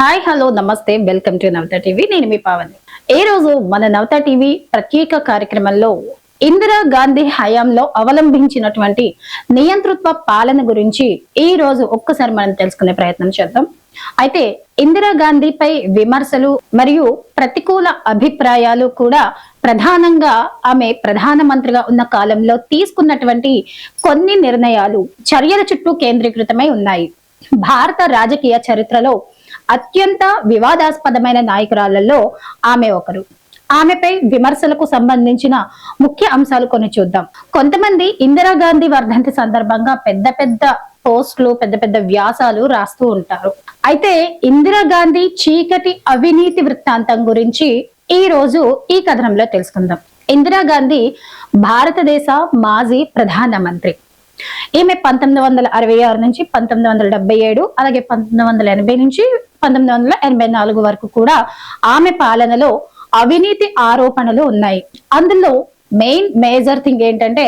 Hi hello నమస్తే welcome to Navata TV. నేను మీ పావని. ఈ రోజు మన నవత టీవీ ప్రత్యేక కార్యక్రమంలో ఇందిరా గాంధీ హయాంలో అవలంబించినటువంటి నియంతృత్వ పాలన గురించి ఈ రోజు ఒక్కసారి మనం తెలుసుకునే ప్రయత్నం చేద్దాం. అయితే ఇందిరా గాంధీపై విమర్శలు మరియు ప్రతికూల అభిప్రాయాలు కూడా ప్రధానంగా ఆమె ప్రధానమంత్రిగా ఉన్న కాలంలో తీసుకున్నటువంటి కొన్ని నిర్ణయాలు, చర్యల చుట్టూ కేంద్రీకృతమై ఉన్నాయి. భారత రాజకీయ చరిత్రలో అత్యంత వివాదాస్పదమైన నాయకురాలలో ఆమె ఒకరు. ఆమెపై విమర్శలకు సంబంధించిన ముఖ్య అంశాలు కొన్ని చూద్దాం. కొంతమంది ఇందిరాగాంధీ వర్ధంతి సందర్భంగా పెద్ద పెద్ద పోస్టులు, పెద్ద పెద్ద వ్యాసాలు రాస్తూ ఉంటారు. అయితే ఇందిరాగాంధీ చీకటి అవినీతి వృత్తాంతం గురించి ఈ రోజు ఈ కథనంలో తెలుసుకుందాం. ఇందిరాగాంధీ భారతదేశ మాజీ ప్రధానమంత్రి. ఈమె 1966 నుంచి 1977, అలాగే 1980 నుంచి 1984 వరకు కూడా ఆమె పాలనలో అవినీతి ఆరోపణలు ఉన్నాయి. అందులో మేజర్ థింగ్ ఏంటంటే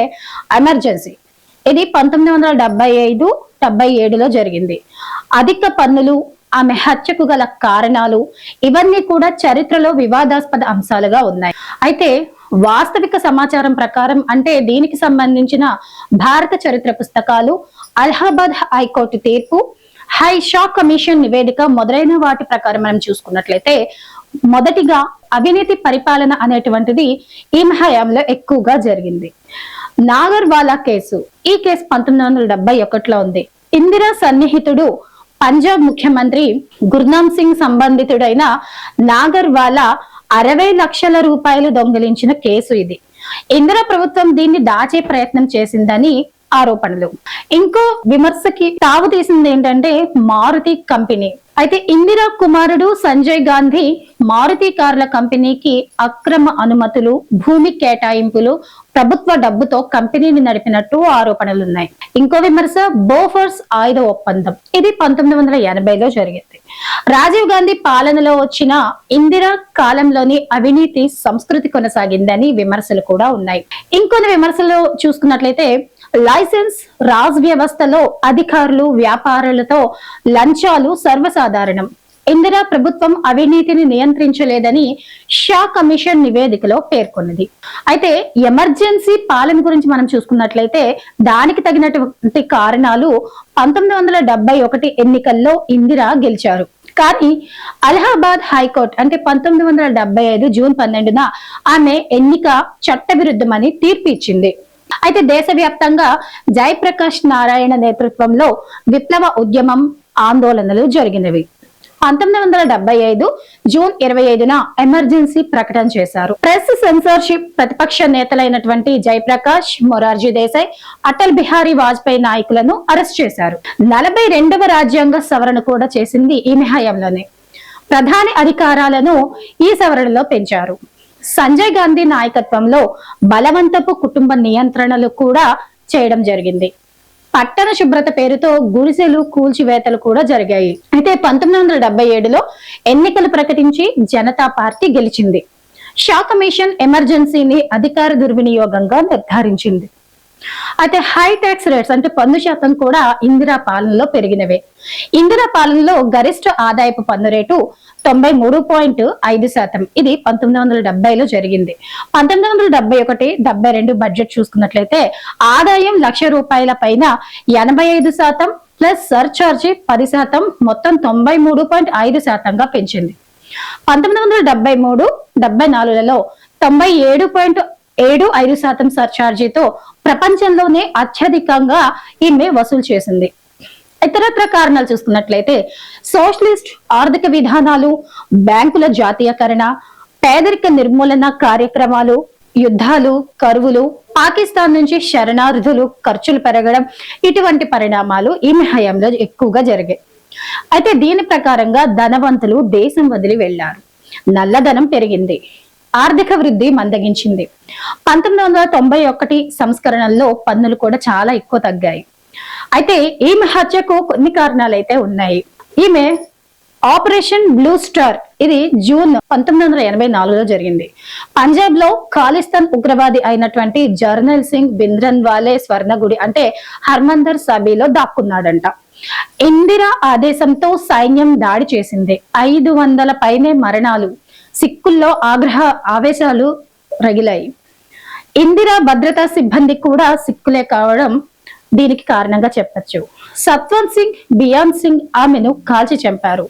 ఎమర్జెన్సీ. ఇది 1975-77లో జరిగింది. అధిక పన్నులు, ఆమె హత్యకు గల కారణాలు ఇవన్నీ కూడా చరిత్రలో వివాదాస్పద అంశాలుగా ఉన్నాయి. అయితే వాస్తవిక సమాచారం ప్రకారం, అంటే దీనికి సంబంధించిన భారత చరిత్ర పుస్తకాలు, అలహాబాద్ హైకోర్టు తీర్పు, హై షా కమిషన్ నివేదిక మొదలైన వాటి ప్రకారం మనం చూసుకున్నట్లయితే, మొదటిగా అవినీతి పరిపాలన అనేటువంటిది ఈమె హయాంలో ఎక్కువగా జరిగింది. నాగర్వాలా కేసు. ఈ కేసు 1971లో ఉంది. ఇందిరా సన్నిహితుడు పంజాబ్ ముఖ్యమంత్రి గుర్నామ్ సింగ్ సంబంధితుడైన నాగర్వాలా 60 లక్షల రూపాయలు దొంగిలించిన కేసు ఇది. ఇందిరా ప్రభుత్వం దీన్ని దాచే ప్రయత్నం చేసిందని ఆరోపణలు. ఇంకో విమర్శకి తావు తీసింది ఏంటంటే మారుతి కంపెనీ. అయితే ఇందిరా కుమారుడు సంజయ్ గాంధీ మారుతి కార్ల కంపెనీకి అక్రమ అనుమతులు, భూమి కేటాయింపులు, ప్రభుత్వ డబ్బుతో కంపెనీని నడిపినట్టు ఆరోపణలున్నాయి. ఇంకో విమర్శ బోఫర్స్ ఆయుధ ఒప్పందం. ఇది 1980లో జరిగింది. రాజీవ్ గాంధీ పాలనలో వచ్చిన ఇందిరా కాలంలోని అవినీతి సంస్కృతి కొనసాగిందని విమర్శలు కూడా ఉన్నాయి. ఇంకొన్ని విమర్శలు చూసుకున్నట్లయితే లైసెన్స్ రాజ్ వ్యవస్థలో అధికారులు, వ్యాపారులతో లంచాలు సర్వసాధారణం. ఇందిరా ప్రభుత్వం అవినీతిని నియంత్రించలేదని షా కమిషన్ నివేదికలో పేర్కొన్నది. అయితే ఎమర్జెన్సీ పాలన గురించి మనం చూసుకున్నట్లయితే దానికి తగినటువంటి కారణాలు 1971 ఎన్నికల్లో ఇందిరా గెలిచారు. కానీ అలహాబాద్ హైకోర్టు అంటే 1975 జూన్ 12న ఆమె ఎన్నిక చట్టవిరుద్ధమని తీర్పు ఇచ్చింది. అయితే దేశవ్యాప్తంగా జయప్రకాష్ నారాయణ నేతృత్వంలో విప్లవ ఉద్యమం, ఆందోళనలు జరిగినవి. 1975 జూన్ 25న ఎమర్జెన్సీ ప్రకటన చేశారు. ప్రెస్ సెన్సార్షిప్, ప్రతిపక్ష నేతలైనటువంటి జయప్రకాష్, మొరార్జీ దేశాయ్, అటల్ బిహారీ వాజ్పేయి నాయకులను అరెస్ట్ చేశారు. 42వ రాజ్యాంగ సవరణ కూడా చేసింది ఈమె హయాంలోనే. ప్రధాని అధికారాలను ఈ సవరణలో పెంచారు. సంజయ్ గాంధీ నాయకత్వంలో బలవంతపు కుటుంబ నియంత్రణలు కూడా చేయడం జరిగింది. పట్టణ శుభ్రత పేరుతో గుడిసెలు, కూల్చివేతలు కూడా జరిగాయి. అయితే 1977లో ఎన్నికలు ప్రకటించి జనతా పార్టీ గెలిచింది. షా కమిషన్ ఎమర్జెన్సీని అధికార దుర్వినియోగంగా నిర్ధారించింది. అయితే హై ట్యాక్స్ రేట్స్ అంటే పన్ను శాతం కూడా ఇందిరా పాలనలో పెరిగినవే. ఇందిరా పాలనలో గరిష్ట ఆదాయపు పన్ను రేటు 93.5%. ఇది 1970లో జరిగింది. 1971-72 బడ్జెట్ చూసుకున్నట్లయితే ఆదాయం ₹1,00,000 పైన 85% ప్లస్ సర్చార్జీ 10%, మొత్తం 93.5%గా పెంచింది. 1973-74లలో 97.75% సర్చార్జీతో ప్రపంచంలోనే అత్యధికంగా ఈమె వసూలు చేసింది. ఇతరత్ర కారణాలు చూసుకున్నట్లయితే సోషలిస్ట్ ఆర్థిక విధానాలు, బ్యాంకుల జాతీయకరణ, పేదరిక నిర్మూలన కార్యక్రమాలు, యుద్ధాలు, కరువులు, పాకిస్తాన్ నుంచి శరణార్థులు, ఖర్చులు పెరగడం, ఇటువంటి పరిణామాలు ఈమె హయాంలో ఎక్కువగా జరిగాయి. అయితే దీని ప్రకారంగా ధనవంతులు దేశం వదిలి వెళ్లారు, నల్లధనం పెరిగింది, ఆర్థిక వృద్ధి మందగించింది. 1991 సంస్కరణల్లో పన్నులు కూడా చాలా ఎక్కువ తగ్గాయి. అయితే ఈమె హత్యకు కొన్ని కారణాలు అయితే ఉన్నాయి. ఈమె ఆపరేషన్ బ్లూ స్టార్, ఇది జూన్ 1984లో జరిగింది. పంజాబ్ లో ఖాలిస్తాన్ ఉగ్రవాది అయినటువంటి జర్నల్ సింగ్ భింద్రన్వాలే స్వర్ణగుడి అంటే హర్మందర్ సాబీలో దాక్కున్నాడంట. ఇందిరా ఆదేశంతో సైన్యం దాడి చేసింది. 500 పైనే మరణాలు. సిక్కుల్లో ఆవేశాలు రగిలాయి. ఇందిరా భద్రతా సిబ్బంది కూడా సిక్కులే కావడం దీనికి కారణంగా చెప్పొచ్చు. సత్వంత్ సింగ్, బియాన్ సింగ్ ఆమెను కాల్చి చంపారు.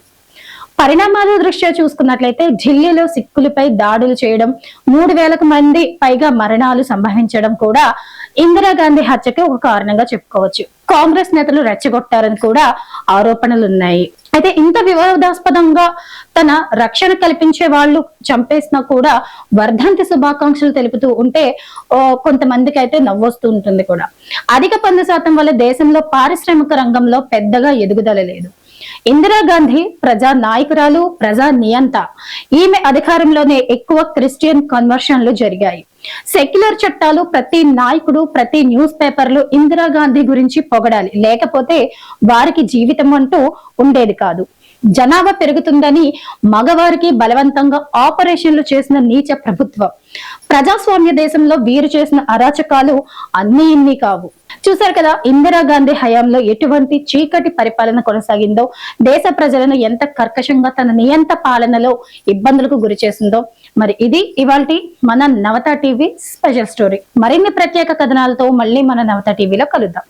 పరిణామాల దృష్ట్యా చూసుకున్నట్లయితే ఢిల్లీలో సిక్కులపై దాడులు చేయడం, 3000 మంది పైగా మరణాలు సంభవించడం కూడా ఇందిరాగాంధీ హత్యకి ఒక కారణంగా చెప్పుకోవచ్చు. కాంగ్రెస్ నేతలు రెచ్చగొట్టారని కూడా ఆరోపణలు ఉన్నాయి. అయితే ఇంత వివాదాస్పదంగా తన రక్షణ కల్పించే వాళ్ళు చంపేసినా కూడా వర్ధంతి శుభాకాంక్షలు తెలుపుతూ ఉంటే కొంతమందికి అయితే నవ్వొస్తూ ఉంటుంది కూడా. అధిక పన్ను శాతం వల్ల దేశంలో పారిశ్రామిక రంగంలో పెద్దగా ఎదుగుదల లేదు. ఇందిరాగాంధీ ప్రజా నాయకురాలు, ప్రజా నియంత. ఈమె అధికారంలోనే ఎక్కువ క్రిస్టియన్ కన్వర్షన్లు జరిగాయి. సెక్యులర్ చట్టాలు, ప్రతి నాయకుడు, ప్రతి న్యూస్ పేపర్లు ఇందిరాగాంధీ గురించి పొగడాలి, లేకపోతే వారికి జీవితం అంటూ ఉండేది కాదు. జనాభా పెరుగుతుందని మగవారికి బలవంతంగా ఆపరేషన్లు చేసిన నీచ ప్రభుత్వం. ప్రజాస్వామ్య దేశంలో వీరు చేసిన అరాచకాలు అన్ని ఇన్ని కావు. చూశారు కదా ఇందిరాగాంధీ హయాంలో ఎటువంటి చీకటి పరిపాలన కొనసాగిందో, దేశ ప్రజలను ఎంత కర్కశంగా తన నియంత పాలనలో ఇబ్బందులకు గురి చేసిందో. మరి ఇది ఇవాల్టి మన నవత టీవీ స్పెషల్ స్టోరీ. మరిన్ని ప్రత్యేక కథనాలతో మళ్ళీ మన నవత టీవీలో కలుద్దాం.